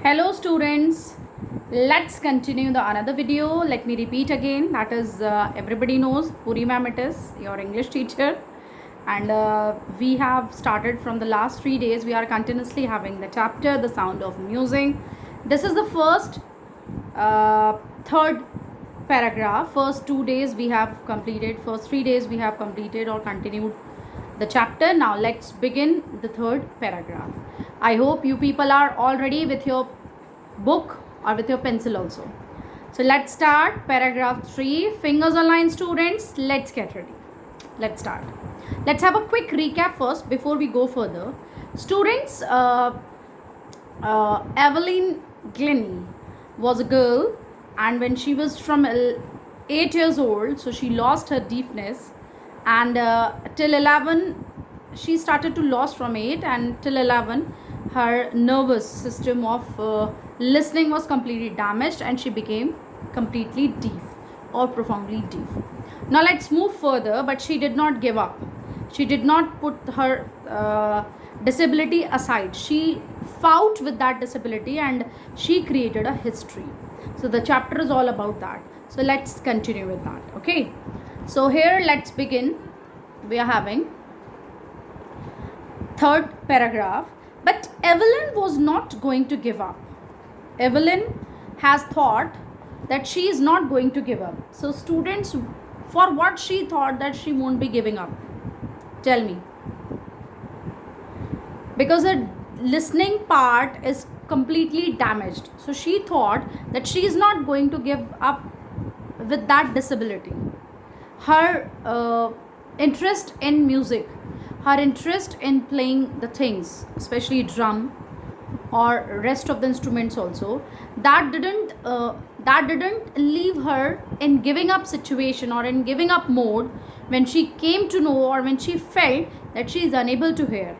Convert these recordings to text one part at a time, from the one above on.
Hello students, let's continue the another video. Let me repeat again, that is everybody knows Puri ma'am, it is your English teacher, and we have started from the last 3 days. We are continuously having the chapter The Sound of Music. This is the first third paragraph. First 2 days we have completed, first 3 days we have completed or continued the chapter. Now let's begin the third paragraph. I hope you people are all ready with your book or with your pencil also. So let's start paragraph 3. Fingers online students, let's get ready. Let's start. Let's have a quick recap first before we go further. Students, Evelyn Glennie was a girl, and when she was from 8 years old, so she lost her deafness, and till 11 she started to lose from 8, and till 11 her nervous system of listening was completely damaged and she became completely deaf or profoundly deaf. Now let's move further, but she did not give up. She did not put her disability aside. She fought with that disability and she created a history. So the chapter is all about that. So let's continue with that. Okay. So here let's begin. We are having third paragraph. But Evelyn was not going to give up. Evelyn has thought that she is not going to give up. So students, for what she thought that she won't be giving up? Tell me. Because her listening part is completely damaged. So she thought that she is not going to give up with that disability. Her interest in music, her interest in playing the things, especially drum or rest of the instruments also, that didn't leave her in giving up situation or in giving up mode when she came to know or when she felt that she is unable to hear.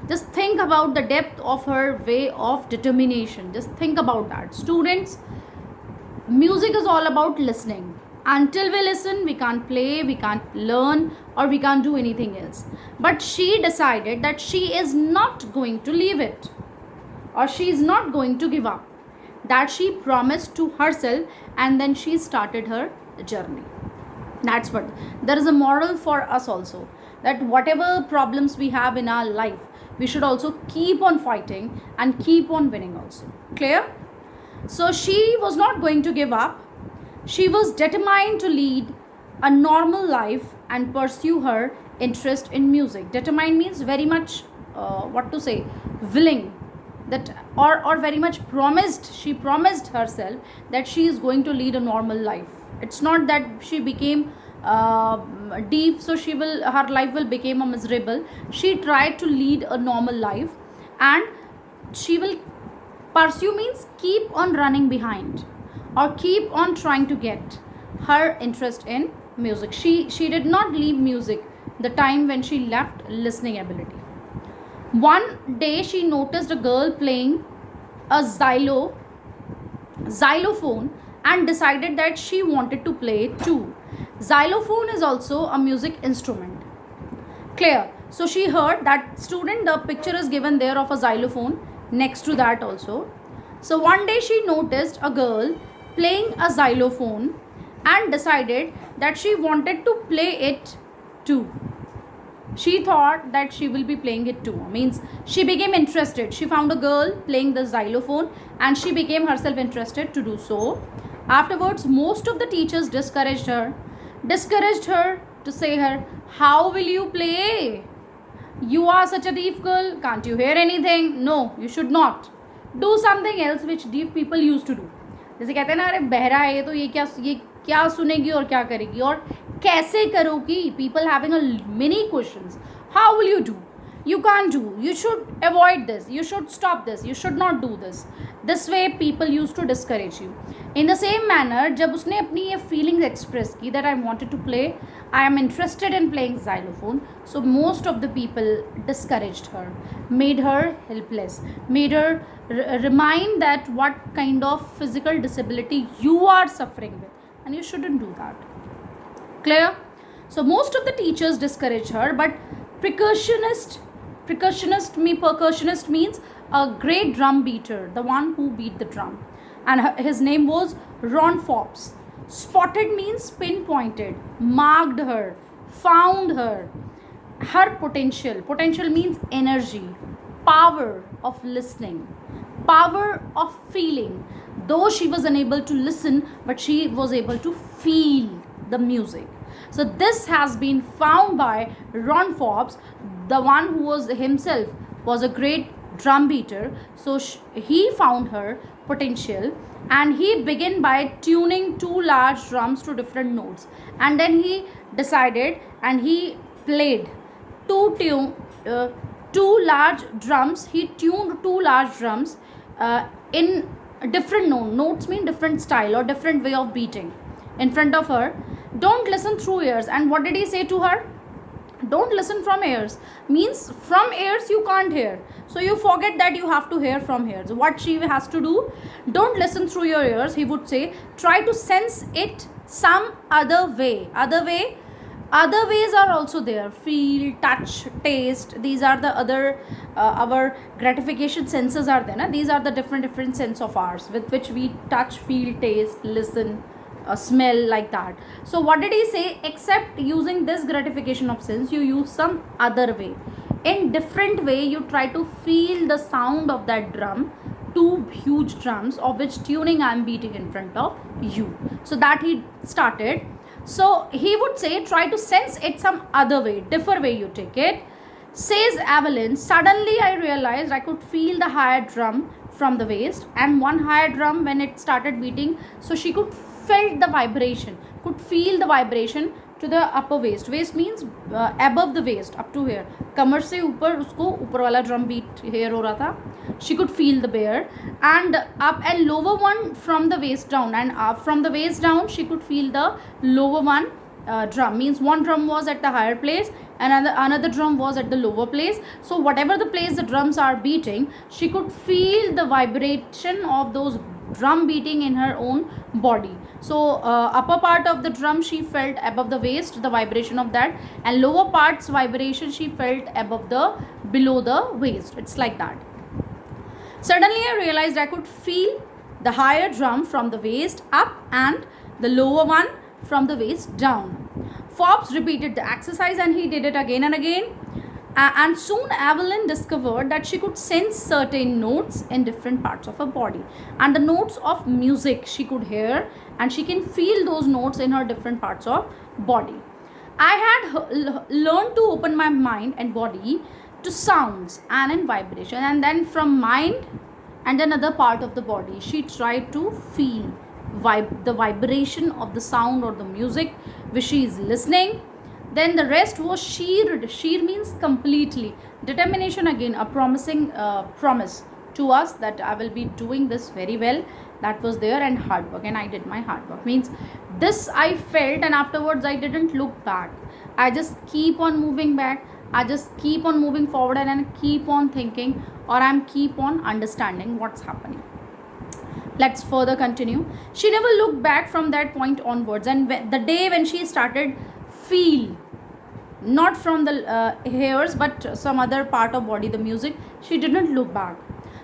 Just think about the depth of her way of determination. Just think about that. Students, music is all about listening. Until we listen, we can't play, we can't learn, or we can't do anything else. But she decided that she is not going to leave it, or she is not going to give up. That she promised to herself, and then she started her journey. That's what. There is a moral for us also, that whatever problems we have in our life, we should also keep on fighting and keep on winning also. Clear? So she was not going to give up. She was determined to lead a normal life and pursue her interest in music. Determined means very much, willing, that or very much promised. She promised herself that she is going to lead a normal life. It's not that she became deep, so her life will become a miserable. She tried to lead a normal life, and she will pursue means keep on running behind or keep on trying to get her interest in music. She did not leave music the time when she left listening ability. One day she noticed a girl playing a xylophone and decided that she wanted to play it too. Xylophone is also a music instrument. Clear? So she heard that student, the picture is given there of a xylophone next to that also. So one day she noticed a girl playing a xylophone and decided that she wanted to play it too. She thought that she will be playing it too. Means she became interested. She found a girl playing the xylophone and she became herself interested to do so. Afterwards, most of the teachers discouraged her to say her, how will you play? You are such a deaf girl. Can't you hear anything? No, you should not. Do something else which deaf people used to do. जैसे कहते हैं ना, अरे बहरा है तो ये क्या सुनेगी और क्या करेगी और कैसे करोगी. People having a many questions. How will you do? You can't do. You should avoid this. You should stop this. You should not do this. This way people used to discourage you. In the same manner, जब उसने अपनी ये feelings express की that I wanted to play, I am interested in playing xylophone, so most of the people discouraged her, made her helpless, made her remind that what kind of physical disability you are suffering with, and you shouldn't do that. Clear? So most of the teachers discouraged her, but percussionist means a great drum beater, the one who beat the drum. And his name was Ron Forbes. Spotted means pinpointed, marked her, found her. Her potential. Potential means energy, power of listening, power of feeling. Though she was unable to listen, but she was able to feel the music. So this has been found by Ron Forbes, the one who was himself was a great drum beater. So he found her potential, and he began by tuning two large drums to different notes, and then he decided and he played two tune two large drums. He tuned two large drums in different notes mean different style or different way of beating in front of her. Don't listen through ears. And what did he say to her? Don't listen from ears means from ears you can't hear, so you forget that you have to hear from ears. What she has to do, don't listen through your ears, he would say, try to sense it some other way. Other ways are also there: feel, touch, taste. These are the other our gratification senses are there, na? These are the different sense of ours with which we touch, feel, taste, listen, smell, like that. So what did he say? Except using this gratification of sense, you use some other way. In different way, you try to feel the sound of that drum, two huge drums of which tuning I am beating in front of you. So that he started. So he would say, try to sense it some other way, different way you take it. Says Evelyn, suddenly I realized I could feel the higher drum from the waist, and one higher drum when it started beating, so she could felt the vibration, could feel the vibration to the upper waist. Waist means above the waist, up to here. कमर से ऊपर उसको ऊपर वाला drum beat here हो रहा था. She could feel the bear, and up and lower one from the waist down, and up from the waist down she could feel the lower one drum. Means one drum was at the higher place and another drum was at the lower place. So whatever the place the drums are beating, she could feel the vibration of those drum beating in her own body. So upper part of the drum she felt above the waist, the vibration of that, and lower parts vibration she felt above the below the waist. It's like that. Suddenly I realized I could feel the higher drum from the waist up and the lower one from the waist down. Forbes repeated the exercise and he did it again and again. And soon Evelyn discovered that she could sense certain notes in different parts of her body. And the notes of music she could hear, and she can feel those notes in her different parts of body. I had learned to open my mind and body to sounds and in vibration. And then from mind and another part of the body, she tried to feel the vibration of the sound or the music which she is listening. Then the rest was sheer. Sheer means completely. Determination, again a promising promise to us that I will be doing this very well. That was there. And hard work, and I did my hard work. Means this I felt, and afterwards I didn't look back. I just keep on moving back. I just keep on moving forward, and I keep on thinking, or I'm keep on understanding what's happening. Let's further continue. She never looked back from that point onwards, and the day when she started feel, not from the hairs but some other part of body, the music, she didn't look back.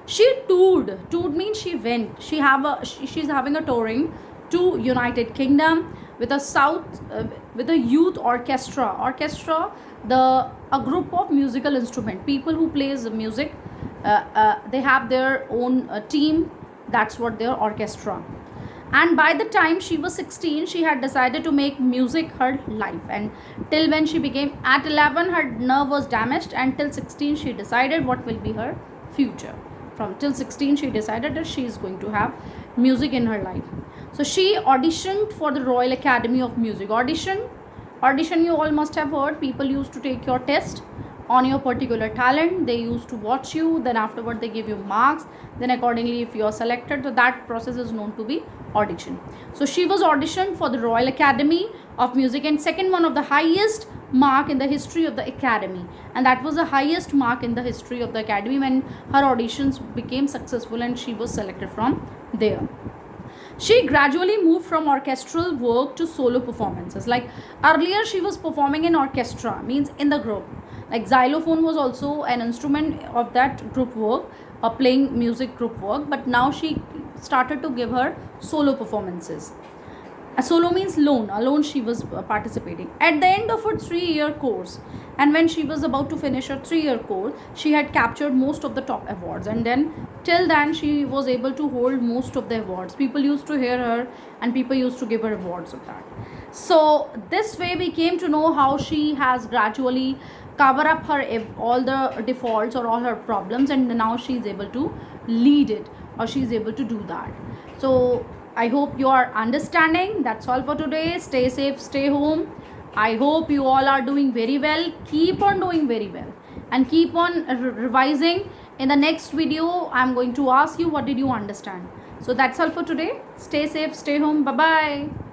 She toured means she went. She's having a touring to United Kingdom with a youth orchestra, a group of musical instrument people who plays music. They have their own team. That's what their orchestra. And by the time she was 16, she had decided to make music her life. And till when she became at 11, her nerve was damaged, and till 16 she decided what will be her future. From till 16 she decided that she is going to have music in her life. So she auditioned for the Royal Academy of Music. Audition you all must have heard. People used to take your test on your particular talent. They used to watch you, then afterward they give you marks, then accordingly if you are selected, so that process is known to be audition. So she was auditioned for the Royal Academy of Music, and second one of the highest mark in the history of the academy, and that was the highest mark in the history of the academy when her auditions became successful and she was selected from there. She gradually moved from orchestral work to solo performances. Like earlier she was performing in orchestra, means in the group. Like xylophone was also an instrument of that group work, playing music group work, but now she started to give her solo performances. A solo means lone. Alone she was participating. At the end of her 3-year course, and when she was about to finish her 3-year course, she had captured most of the top awards. And then, till then, she was able to hold most of the awards. People used to hear her, and people used to give her awards of that. So this way, we came to know how she has gradually cover up her all the defaults or all her problems, and now she's able to lead it, or she's able to do that. So I hope you are understanding. That's all for today. Stay safe, stay home. I hope you all are doing very well. Keep on doing very well and keep on revising. In the next video, I'm going to ask you what did you understand. So that's all for today. Stay safe, stay home. Bye bye.